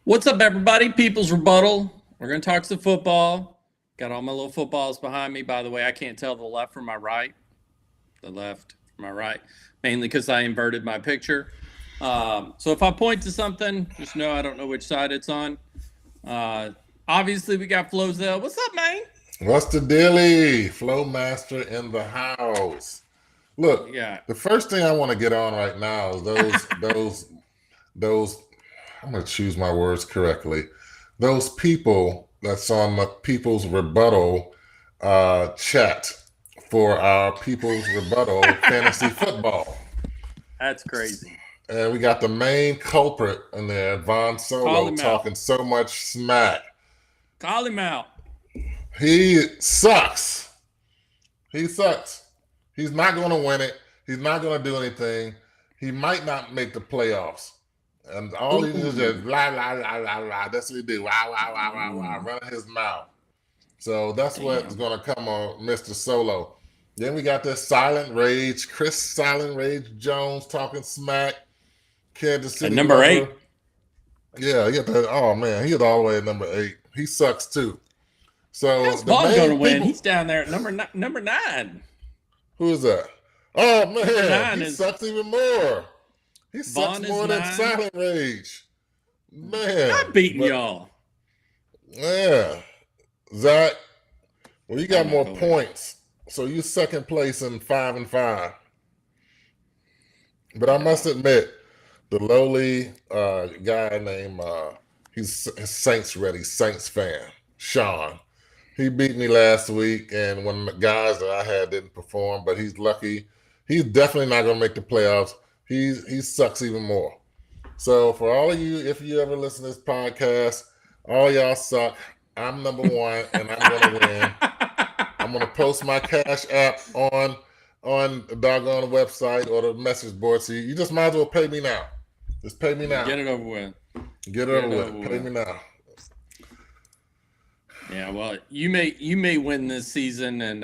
What's up, everybody? People's Rebuttal. We're going to talk some football. Got all my little footballs behind me. By the way, I can't tell the left from my right. The left from my right, mainly because I inverted my picture. So if I point to something, just know I don't know which side it's on. Uh, Obviously, we got Flozell. What's up, man? What's the dilly? Flowmaster in the house. Look, Yeah. the first thing I want to get on right now is those. I'm gonna choose my words correctly. Those people that's on the People's Rebuttal chat for our People's Rebuttal fantasy football, That's crazy. and we got the main culprit in there, Von Call Solo, him out. talking so much smack. Call him out. He sucks. He sucks. He's not going to win it. He's not going to do anything. He might not make the playoffs. And all he does is just la la la la la. That's what he do. Wow, wow, wow, wow, wow. Running his mouth. So that's what's Damn. going to come on Mr. Solo. Then we got this Silent Rage, Chris Silent Rage Jones talking smack. Kansas At City number lover. 8. Yeah, he got that. Oh man, he is all the way at number 8. He sucks too. So How's the Vaughn going main to win? people. He's down there at number 9. Who is that? Oh Number man, 9 he is sucks even more. He sucks Vaughn is more than 9. Silent Rage. Not Man. beating But y'all. yeah. Zach, well you got I'm not more going. points. So you second place in 5-5. But I must admit, the lowly guy named he's a Saints ready, Saints fan, Sean. He beat me last week, and one of the guys that I had didn't perform, but he's lucky. He's definitely not going to make the playoffs. He sucks even more. So for all of you, if you ever listen to this podcast, all y'all suck. I'm number one, and I'm going to win. I'm going to post my Cash App on the doggone website or the message board. So you just might as well pay me now. Just pay me now. Get it over with. Get it Get over it with. over Pay with. me now. Yeah, well, you may win this season and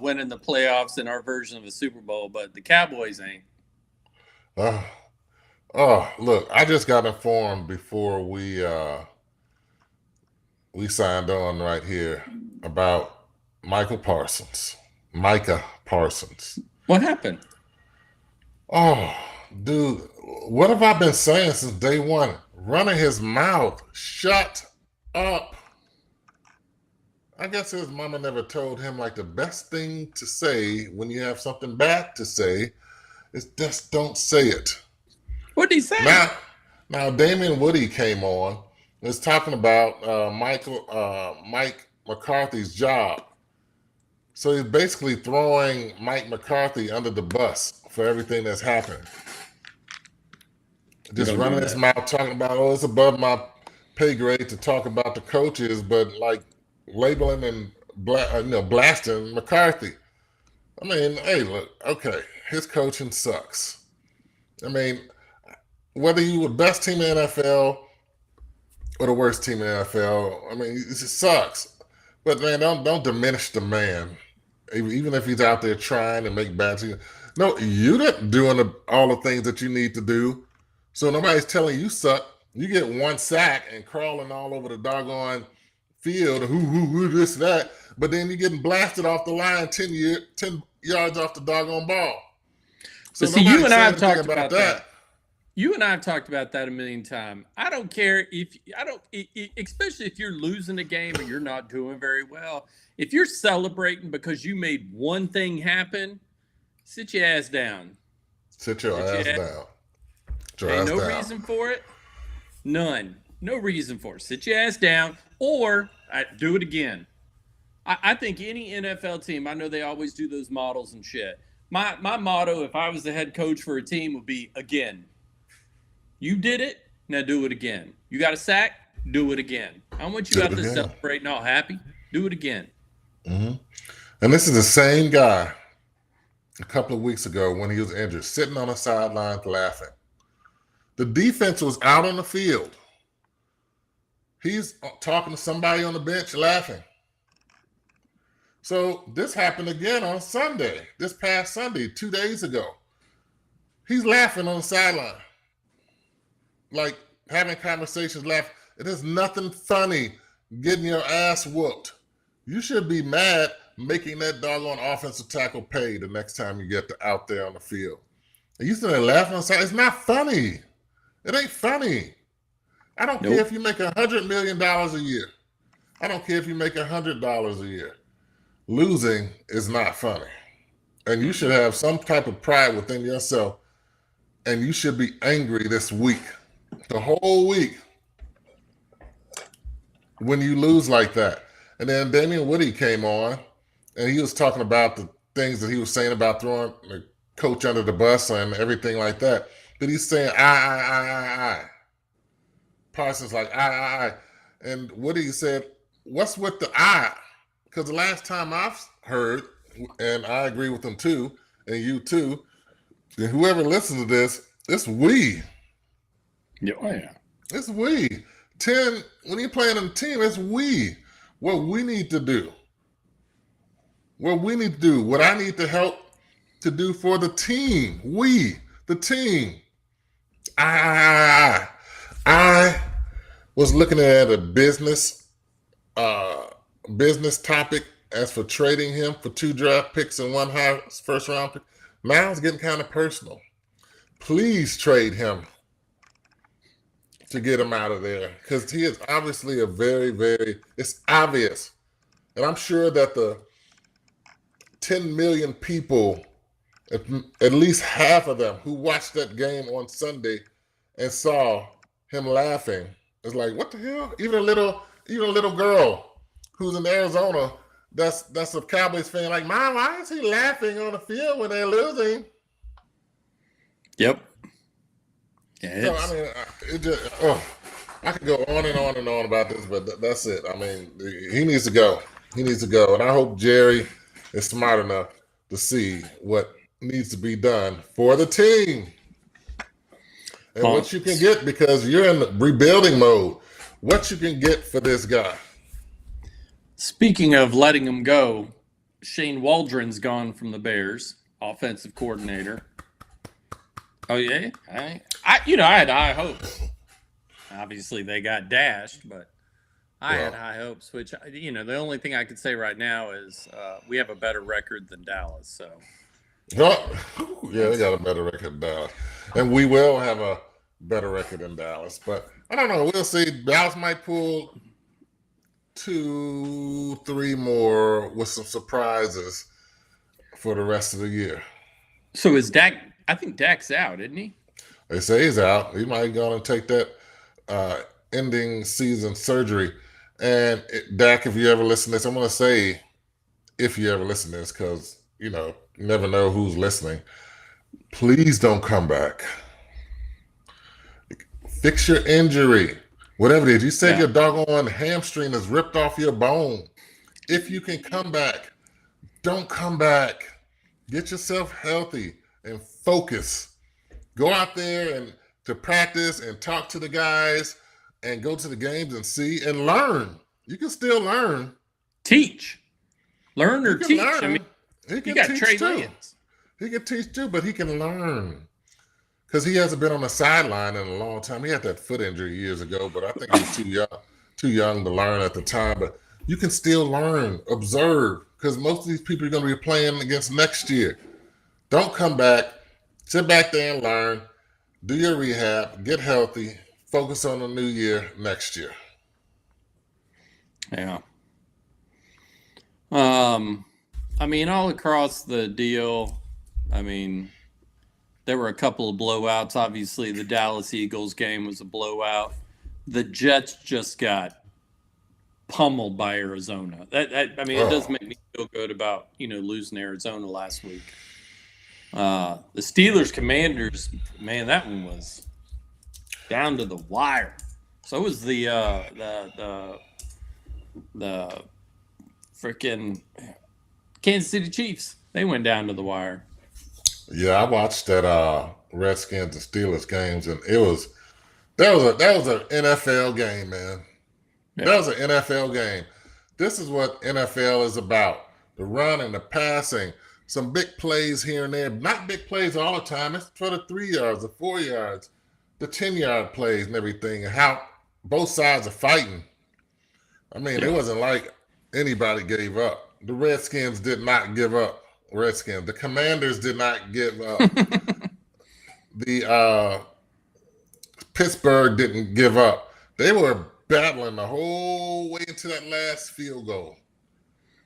win in the playoffs in our version of a Super Bowl, but the Cowboys ain't. Uh, oh, look, I just got informed before we signed on right here about Michael Parsons. Micah Parsons. What happened? Oh, dude, what have I been saying since day one? Running his mouth. Shut up. I guess his mama never told him like the best thing to say when you have something bad to say is just don't say it. What did he say? Now Damian Woody came on. Was talking about Mike McCarthy's job. So he's basically throwing Mike McCarthy under the bus for everything that's happened. We Just don't do running his that. mouth talking about, oh, it's above my pay grade to talk about the coaches, but like labeling and blasting McCarthy. I mean, hey, look, okay, his coaching sucks. I mean, whether you were the best team in the NFL or the worst team in the NFL, I mean, it just sucks. But man, don't diminish the man, even if he's out there trying to make bad teams. No, you not doing all the things that you need to do. So nobody's telling you suck. You get one sack and crawling all over the doggone field, who, this, that. But then you're getting blasted off the line 10 yards off the doggone ball. So But see, you nobody's and I saying have anything talked about about that. that. You and I have talked about that a million times. I don't care if I don't, especially if you're losing a game or you're not doing very well. If you're celebrating because you made one thing happen, sit your ass down. Sit your Sit ass your ass. down. Sit your Ain't ass no down. reason for it. None. No reason for it. Sit your ass down or do it again. I think any NFL team, I know they always do those models and shit. My motto, if I was the head coach for a team, would be again. You did it, now do it again. You got a sack, do it again. I want you Do out it there again. celebrating all happy. Do it again. Hmm. And this is the same guy a couple of weeks ago when he was injured, sitting on the sidelines laughing. The defense was out on the field. He's talking to somebody on the bench laughing. So this happened again on Sunday, this past Sunday, 2 days ago. He's laughing on the sideline. Like having conversations, laugh. It is nothing funny getting your ass whooped. You should be mad making that doggone offensive tackle pay the next time you get out there on the field. And you still laughing on the side. It's not funny. It ain't funny. I don't care if you make $100 million a year. I don't care if you make $100 a year. Losing is not funny. And you should have some type of pride within yourself. And you should be angry this week, the whole week, when you lose like that. And then Damien Woody came on, and he was talking about the things that he was saying about throwing the coach under the bus and everything like that. But he's saying, I. Parsons like, I. And Woody said, what's with the I? Because the last time I've heard, and I agree with them too, and you too, and whoever listens to this, it's we. Yeah. It's we. 10, when you're playing on a team, it's we. What we need to do. What I need to help to do for the team. We, the team. I was looking at a business topic as for trading him for 2 draft picks and 1 high first round pick. Now it's getting kind of personal. Please trade him to get him out of there, because he is obviously a it's obvious. And I'm sure that the 10 million people, at least half of them who watched that game on Sunday and saw him laughing, is like, what the hell? Even a little girl who's in Arizona that's a Cowboys fan, like, Mom, why is he laughing on the field when they're losing? Yep. Yeah, so, I mean, I could go on and on and on about this, but that's it. I mean, he needs to go. And I hope Jerry is smart enough to see what needs to be done for the team and what you can get, because you're in rebuilding mode. What you can get for this guy. Speaking of letting him go, Shane Waldron's gone from the Bears, offensive coordinator. Oh yeah, I had high hopes. Obviously, they got dashed, but I had high hopes. Which the only thing I could say right now is we have a better record than Dallas. So, yeah, they got a better record than Dallas, and we will have a better record than Dallas. But I don't know. We'll see. Dallas might pull 2, 3 more with some surprises for the rest of the year. So is Dak? I think Dak's out, isn't he? They say he's out. He might go and take that ending season surgery. And Dak, if you ever listen to this, I'm going to say, if you ever listen to this, because, you never know who's listening. Please don't come back. Fix your injury. Whatever it is. You said your doggone hamstring is ripped off your bone. If you can come back, don't come back. Get yourself healthy and focus. Go out there and to practice and talk to the guys and go to the games and see and learn. You can still learn. Teach. Learn or teach. Learn. I mean, he can you got teach Trey too. Lance. He can teach too, but he can learn. Because he hasn't been on the sideline in a long time. He had that foot injury years ago, but I think he was too young to learn at the time. But you can still learn, observe, because most of these people are going to be playing against next year. Don't come back. Sit back there and learn. Do your rehab. Get healthy. Focus on the new year next year. Yeah. I mean, all across the deal, there were a couple of blowouts. Obviously, the Dallas Eagles game was a blowout. The Jets just got pummeled by Arizona. It does make me feel good about, losing Arizona last week. The Steelers Commanders, man, that one was down to the wire. So was the freaking Kansas City Chiefs. They went down to the wire. Yeah, I watched that Redskins and Steelers games, and that was an NFL game, man. Yeah. That was an NFL game. This is what NFL is about: the running, the passing, some big plays here and there. Not big plays all the time. It's for the 3 yards, the 4 yards, the 10-yard plays and everything, and how both sides are fighting. I mean, it wasn't like anybody gave up. The Redskins did not give up. The Commanders did not give up. The Pittsburgh didn't give up. They were battling the whole way into that last field goal.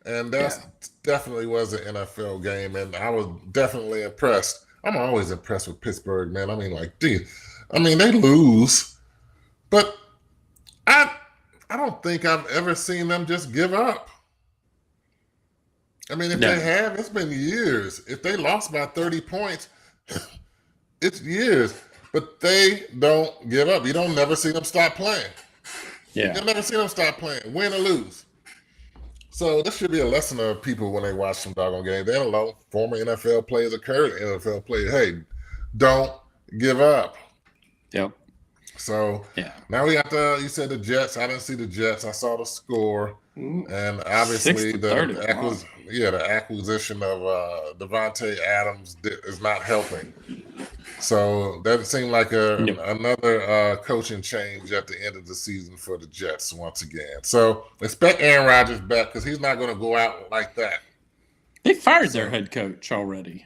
And that definitely was an NFL game, and I was definitely impressed. I'm always impressed with Pittsburgh, man. I mean, like, dude, they lose, but I don't think I've ever seen them just give up. I mean, if they have, it's been years. If they lost by 30 points, it's years. But they don't give up. You don't never see them stop playing. Yeah. You never see them stop playing, win or lose. So this should be a lesson to people when they watch some doggone games. They don't know, former NFL players or current NFL players, hey, don't give up. Yep. So now we got you said the Jets. I didn't see the Jets. I saw the score. And obviously the acquisition of Devontae Adams is not helping. So that seemed like another coaching change at the end of the season for the Jets once again. So expect Aaron Rodgers back because he's not going to go out like that. They fired their head coach already.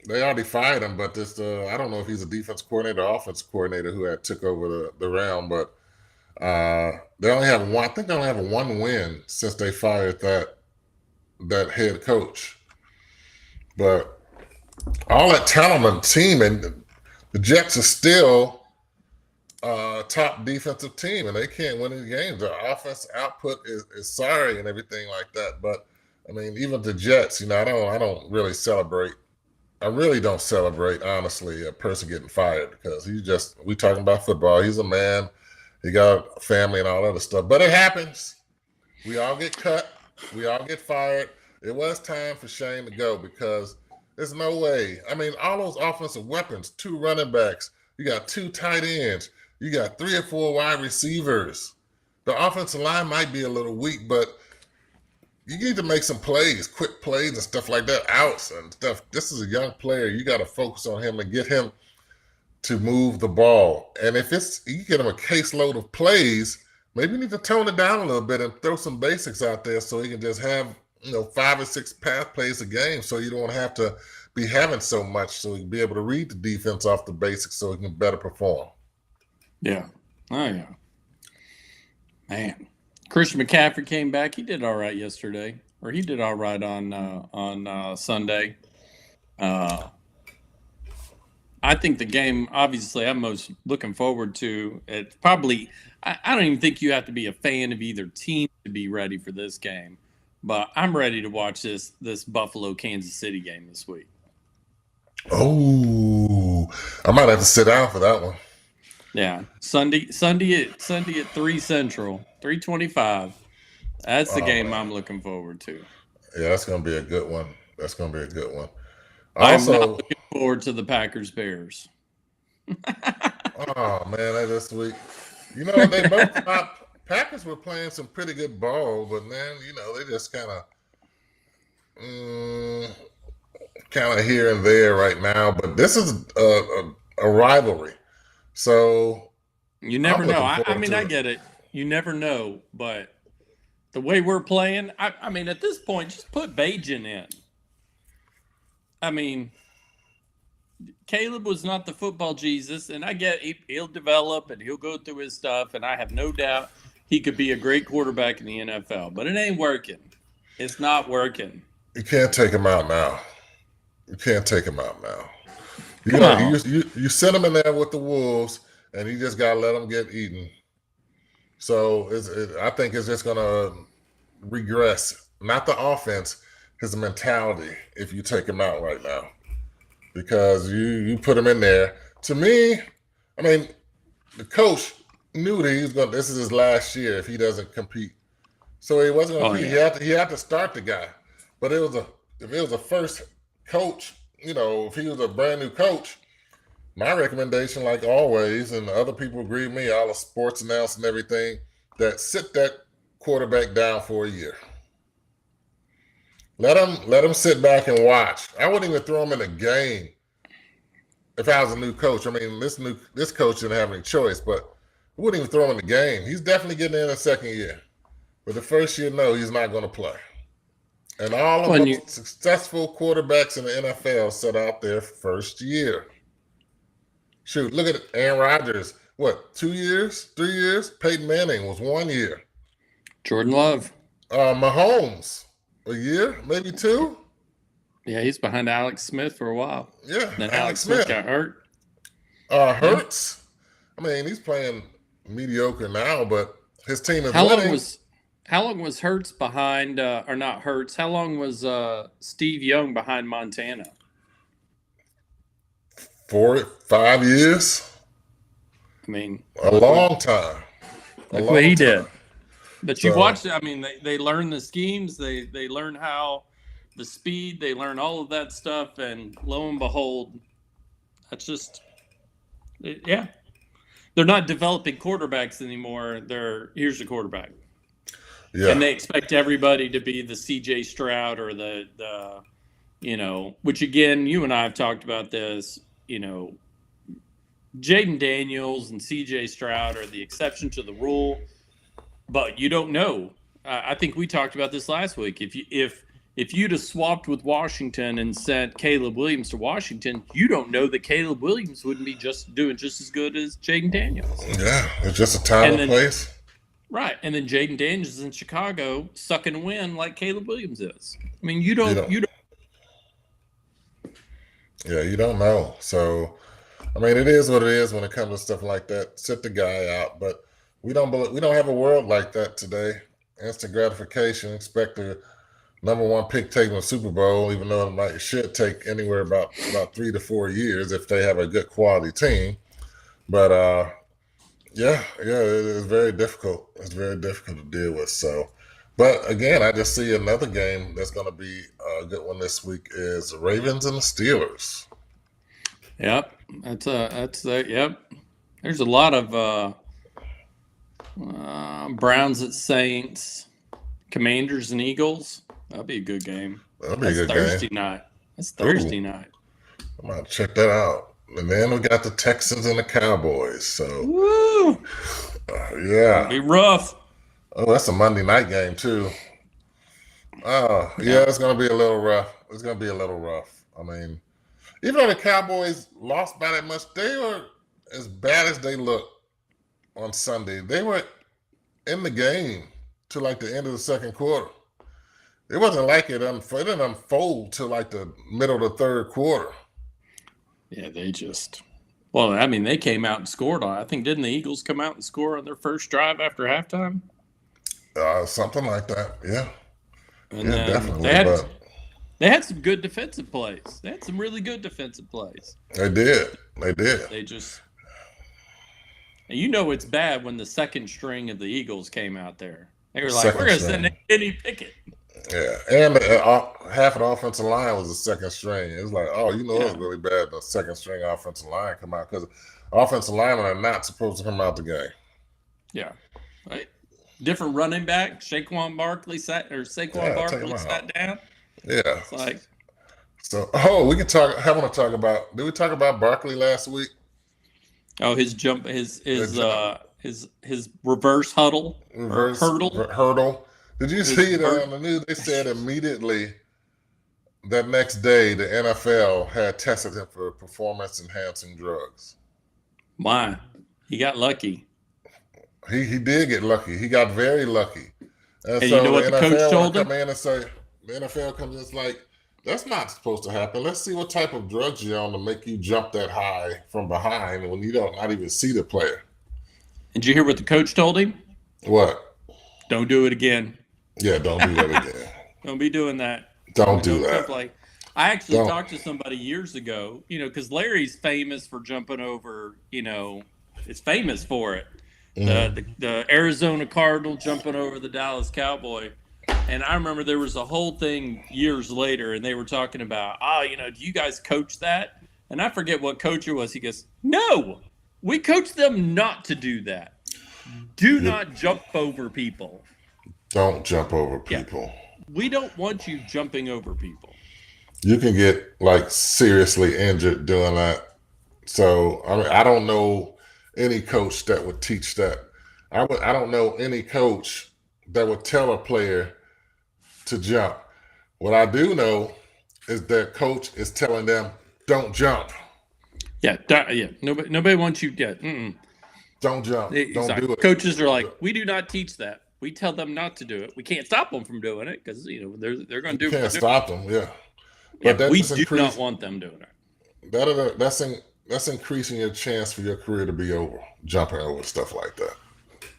They already fired him, but this I don't know if he's a defense coordinator or offense coordinator who had took over the realm, but they only have one. I think they only have one win since they fired that head coach. But all that talent on the team, and the Jets are still top defensive team, and they can't win any games. Their offense output is sorry and everything like that. But I mean, even the Jets, I don't really celebrate. I really don't celebrate, honestly, a person getting fired because we talking about football. He's a man. He got a family and all other stuff. But it happens. We all get cut. We all get fired. It was time for Shane to go because there's no way. I mean, all those offensive weapons, 2 running backs, you got 2 tight ends, you got 3 or 4 wide receivers. The offensive line might be a little weak, but you need to make some plays, quick plays and stuff like that, outs and stuff. This is a young player. You got to focus on him and get him to move the ball. And if you get him a caseload of plays, maybe you need to tone it down a little bit and throw some basics out there so he can just have 5 or 6 pass plays a game so you don't have to be having so much so he can be able to read the defense off the basics so he can better perform. Yeah. Oh, yeah. Man. Christian McCaffrey came back. He did all right yesterday, or he did all right on Sunday. I think the game, obviously, I'm most looking forward to. It's probably, I don't even think you have to be a fan of either team to be ready for this game, but I'm ready to watch this Buffalo Kansas City game this week. Oh, I might have to sit down for that one. Yeah, Sunday at 3 Central, 3:25. That's the game I'm looking forward to. Yeah, that's going to be a good one. I'm not looking forward to the Packers Bears. Oh man, this week, they both Packers were playing some pretty good ball, but then they just kind of here and there right now. But this is a rivalry. So you never know. I mean, I get it. You never know, but the way we're playing, I mean, at this point, just put Bajan in. I mean, Caleb was not the football Jesus, and I get he'll develop and he'll go through his stuff, and I have no doubt he could be a great quarterback in the NFL, but it ain't working. It's not working. You can't take him out now. You sent him in there with the Wolves, and you just got to let him get eaten. So I think it's just going to regress. Not the offense, his mentality, if you take him out right now. Because you put him in there. To me, I mean, the coach knew that this is his last year if he doesn't compete. So he wasn't going to compete. Yeah. He had to start the guy. But if it was a first coach, if he was a brand new coach, my recommendation, like always, and other people agree with me, all the sports announcers and everything, that sit that quarterback down for a year. Let him sit back and watch. I wouldn't even throw him in a game if I was a new coach, I mean, this coach didn't have any choice, but we wouldn't even throw him in the game. He's definitely getting in the second year. But the first year, no, he's not going to play. And all of the successful quarterbacks in the NFL set out their first year. Shoot, look at Aaron Rodgers. What, 2 years, 3 years? Peyton Manning was 1 year. Jordan Love. Mahomes, a year, maybe 2. Yeah, he's behind Alex Smith for a while. Yeah, then Alex Smith got hurt. Hurts. I mean, he's playing mediocre now, but his team is winning. How long was Hurts behind, or not Hurts? How long was Steve Young behind Montana? 4, 5 years. I mean, a long time. Look what he did. But you've watched it. I mean, they learn the schemes. They learn how the speed. They learn all of that stuff. And lo and behold, that's just, yeah. They're not developing quarterbacks anymore. Here's the quarterback. Yeah. And they expect everybody to be the C.J. Stroud or the which again, you and I have talked about this, Jaden Daniels and C.J. Stroud are the exception to the rule, but you don't know. I think we talked about this last week. If you'd have swapped with Washington and sent Caleb Williams to Washington, you don't know that Caleb Williams wouldn't be doing just as good as Jaden Daniels. Yeah, it's just a time and place. Right, and then Jaden Daniels is in Chicago sucking a win like Caleb Williams is. I mean, you don't. Yeah, you don't know. So, I mean, it is what it is when it comes to stuff like that. Sit the guy out, but we don't have a world like that today. Instant gratification. Expect the number 1 pick taking the Super Bowl, even though it should take anywhere about 3 to 4 years if they have a good quality team. But yeah, it is very difficult. It's very difficult to deal with. So, but again, I just see another game that's going to be a good one this week is the Ravens and the Steelers. Yep, that's yep. There's a lot of Browns at Saints, Commanders and Eagles. That'll be a good game. That'll be a good Thursday game. night. That's Thursday night. I'm going to check that out. And then we got the Texans and the Cowboys. So, woo! Yeah. It'll be rough. Oh, that's a Monday night game, too. Oh, yeah, it's going to be a little rough. It's going to be a little rough. I mean, even though the Cowboys lost by that much, they were as bad as they looked on Sunday. They were in the game to like the end of the second quarter. It wasn't like it didn't unfold till like the middle of the third quarter. Yeah, they came out and scored on. I think didn't the Eagles come out and score on their first drive after halftime? Something like that. Yeah. And yeah, definitely. They had some good defensive plays. They had some really good defensive plays. They did. They just, it's bad when the second string of the Eagles came out there. They were like, we're going to send Kenny Pickett. Yeah, and half of the offensive line was the second string. It was like, it was really bad. The second string offensive line come out because offensive linemen are not supposed to come out the game. Yeah, right. Different running back, Saquon Barkley sat down. Yeah, it's like we can talk. I want to talk about. Did we talk about Barkley last week? Oh, his jump, his reverse hurdle. Did you see it on the news? They said immediately that next day the NFL had tested him for performance-enhancing drugs. Why? He got lucky. He did get lucky. He got very lucky. And so you know what the coach told him? The NFL comes in, it's like, that's not supposed to happen. Let's see what type of drugs you're on to make you jump that high from behind when you don't not even see the player. Did you hear what the coach told him? What? Don't do it again. Yeah, don't do that again. Don't be doing that. Don't do that. I actually talked to somebody years ago, because Larry's famous for jumping over, is famous for it. Mm-hmm. The Arizona Cardinal jumping over the Dallas Cowboy. And I remember there was a whole thing years later, and they were talking about, do you guys coach that? And I forget what coach it was. He goes, no, we coach them not to do that. Do not jump over people. Don't jump over people. Yeah. We don't want you jumping over people. You can get seriously injured doing that. So I mean, I don't know any coach that would teach that. I don't know any coach that would tell a player to jump. What I do know is that coach is telling them, don't jump. Yeah, yeah. Nobody wants you. Yeah, don't jump. Don't do it. Coaches are like, we do not teach that. We tell them not to do it. We can't stop them from doing it because they're going to do it. Can't stop them. Yeah, but we do not want them doing it. That's increasing your chance for your career to be over, jumping over stuff like that.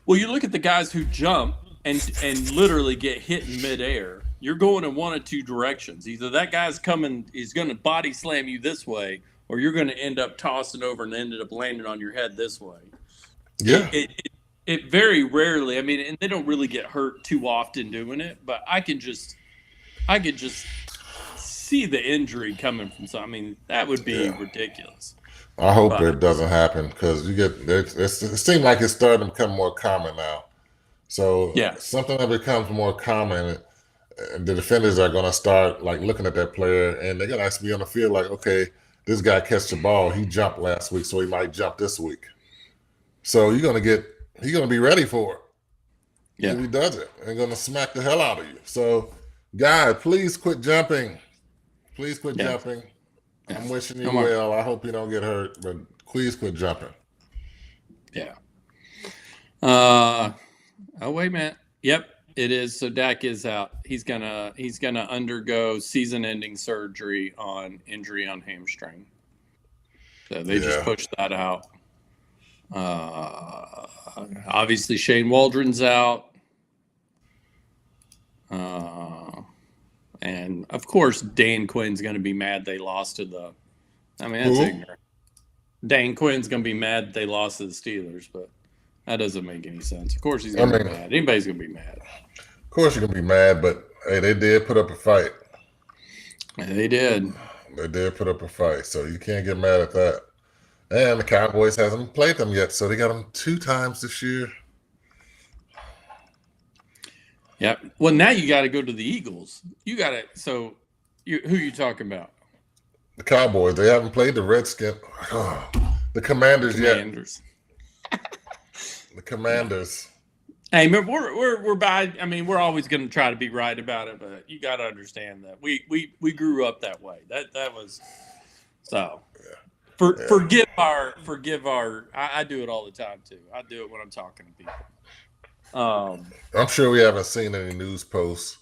Well, you look at the guys who jump and literally get hit in midair. You're going in one of two directions. Either that guy's coming, he's going to body slam you this way, or you're going to end up tossing over and ended up landing on your head this way. Yeah. It very rarely, I mean, and they don't really get hurt too often doing it, but I could just see the injury coming from something. I mean, that would be ridiculous. I hope it doesn't happen because it seems like it's starting to become more common now. So something that becomes more common, the defenders are going to start like looking at that player and they're going to actually be on the field like, okay, this guy catch the ball. He jumped last week, so he might jump this week. So he's going to be ready for it. Yeah. If he does it, they're going to smack the hell out of you. So, guys, please quit jumping. Please quit jumping. I'm wishing you well. I hope you don't get hurt, but please quit jumping. Yeah. Oh, wait a minute. Yep, it is. So Dak is out. He's gonna undergo season-ending surgery on injury on hamstring. So they just pushed that out. Obviously Shane Waldron's out. And of course Dan Quinn's going to be mad they lost to the. I mean, that's ignorant. Dan Quinn's going to be mad they lost to the Steelers, but that doesn't make any sense. Of course he's going to be mad. Anybody's going to be mad. Of course you're going to be mad, but hey, they did put up a fight. They did. They did put up a fight, so you can't get mad at that. And the Cowboys hasn't played them yet, so they got them 2 times this year. Yeah. Well, now you got to go to the Eagles. You got to. So, who you talking about? The Cowboys. They haven't played the Redskins. The Commanders yet. The Commanders. Hey, we're by. I mean, we're always going to try to be right about it, but you got to understand that we grew up that way. That was so. Yeah. Forgive our. I do it all the time too. I do it when I'm talking to people. I'm sure we haven't seen any news posts.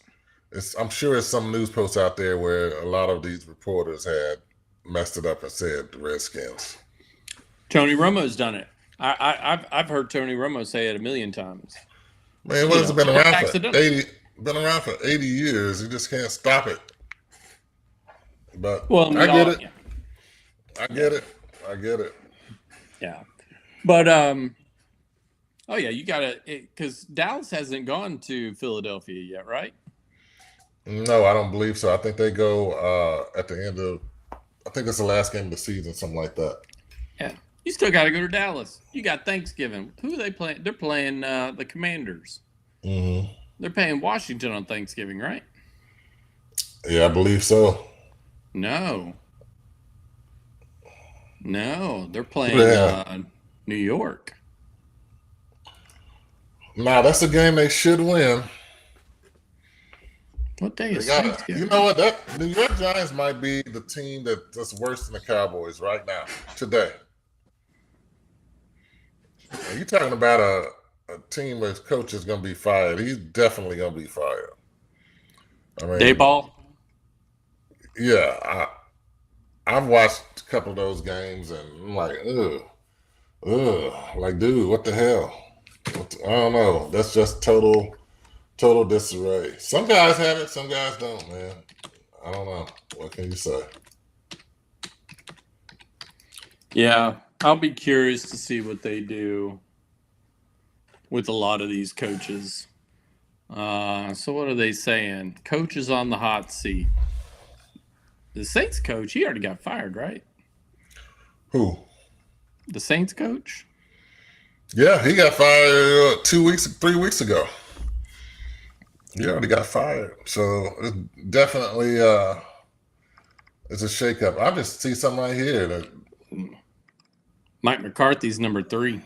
I'm sure there's some news posts out there where a lot of these reporters had messed it up and said the Redskins. Tony Romo's done it. I've heard Tony Romo say it a million times. Man, what has it been around for 80? Been around for 80 years. You just can't stop it. But I get it. Yeah. I get it. Yeah, but oh yeah, you got to because Dallas hasn't gone to Philadelphia yet, right? No, I don't believe so. I think they go at the end of. I think it's the last game of the season, something like that. Yeah, you still got to go to Dallas. You got Thanksgiving. Who are they playing? They're playing the Commanders. Mm-hmm. They're playing Washington on Thanksgiving, right? Yeah, I believe so. No, they're playing New York. Nah, that's a game they should win. What day is Thanksgiving? You know what? That New York Giants might be the team that's worse than the Cowboys right now, today. You're talking about a team where his coach is going to be fired. He's definitely going to be fired. I mean, Dayball? Yeah. I've watched a couple of those games, and I'm like, ugh. Like, dude, what the hell? I don't know. That's just total disarray. Some guys have it, some guys don't, man. I don't know. What can you say? Yeah, I'll be curious to see what they do with a lot of these coaches. So what are they saying? Coaches on the hot seat. The Saints coach, he already got fired, right? Who? The Saints coach? Yeah, he got fired 3 weeks ago. He already got fired. So it's definitely it's a shakeup. I just see something right here that Mike McCarthy's number 3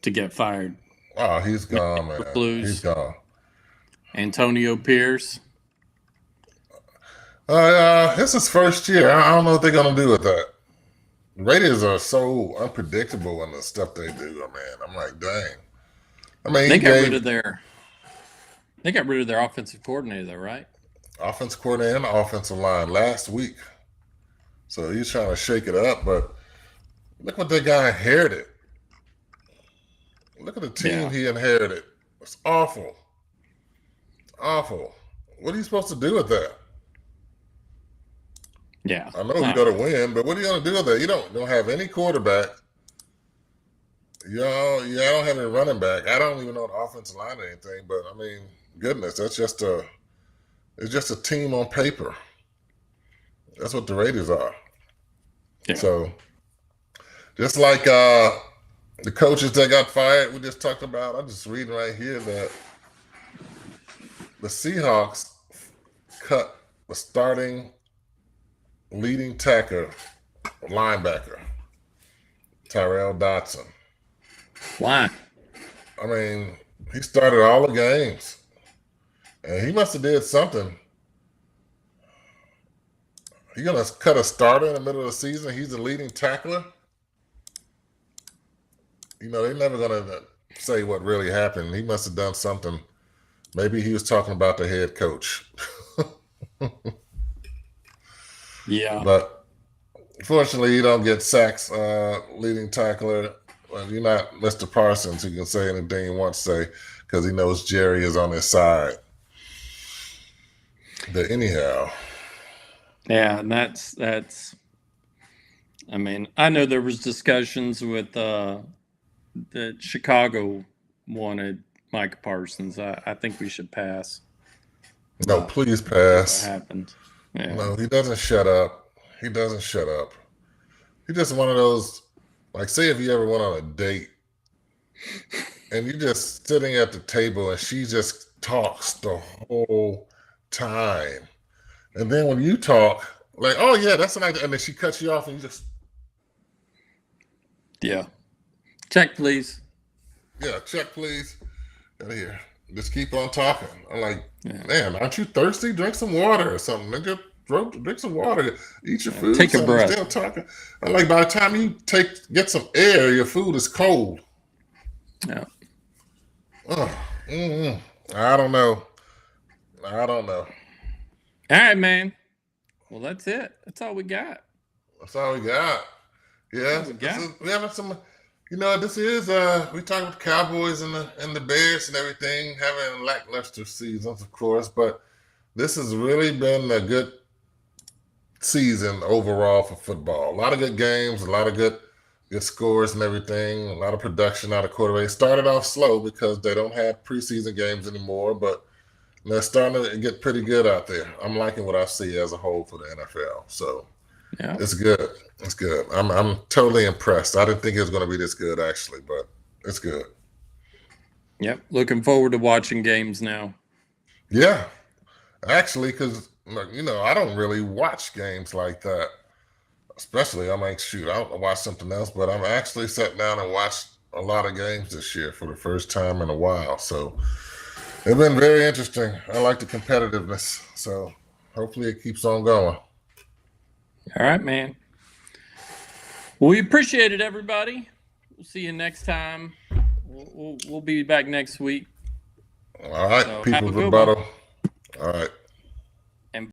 to get fired. Oh, he's gone, man. Blues. He's gone. Antonio Pierce. It's his first year. I don't know what they're gonna do with that. The Raiders are so unpredictable in the stuff they do, man. I'm like, dang. I mean, They got rid of their offensive coordinator, though, right? offensive coordinator and the offensive line last week. So he's trying to shake it up, but look what that guy inherited. Look at the team he inherited. It's awful. Awful. What are you supposed to do with that? Yeah. I know you're going to win, but what are you going to do with that? You don't have any quarterback. You don't have any running back. I don't even know the offensive line or anything, but I mean, goodness, it's just a team on paper. That's what the Raiders are. Yeah. So, just like the coaches that got fired, we just talked about. I'm just reading right here that the Seahawks cut the starting leading tackle, linebacker, Tyrell Dodson. Why? I mean, he started all the games, and he must have did something. You gonna cut a starter in the middle of the season? He's the leading tackler. They're never gonna say what really happened. He must have done something. Maybe he was talking about the head coach. Yeah. But fortunately, you don't get sacks leading tackler. Well, you're not Mr. Parsons who can say anything he wants to say because he knows Jerry is on his side. But anyhow. Yeah, and that's. I mean, I know there was discussions with that Chicago wanted Micah Parsons. I think we should pass. No, please pass. What happened? Yeah. No, he doesn't shut up. He doesn't shut up. He's just one of those, like, say if you ever went on a date and you're just sitting at the table and she just talks the whole time. And then when you talk, like, oh yeah, that's an idea, and then she cuts you off and you just. Yeah. Check, please. Yeah, check, please. Out of here. Just keep on talking. I'm like, man, aren't you thirsty? Drink some water or something. Nigga, drink some water. Eat your food. Take a breath. Still talking. I'm like, by the time you get some air, your food is cold. Yeah. I don't know. All right, man. Well, that's it. That's all we got. That's all we got. Yeah. We having some. This is we talk about the Cowboys and the Bears and everything, having lackluster seasons, of course, but this has really been a good season overall for football. A lot of good games, a lot of good scores and everything, a lot of production out of quarterback. Started off slow because they don't have preseason games anymore, but they're starting to get pretty good out there. I'm liking what I see as a whole for the NFL. So yeah, it's good. It's good. I'm totally impressed. I didn't think it was going to be this good, actually, but it's good. Yep. Looking forward to watching games now. Yeah, actually, because I don't really watch games like that. Especially, I'm like, shoot, I'll watch something else, but I'm actually sat down and watched a lot of games this year for the first time in a while. So it's been very interesting. I like the competitiveness. So hopefully it keeps on going. All right, man. Well, we appreciate it, everybody. We'll see you next time. We'll be back next week. All right, So people, rebuttal. All right.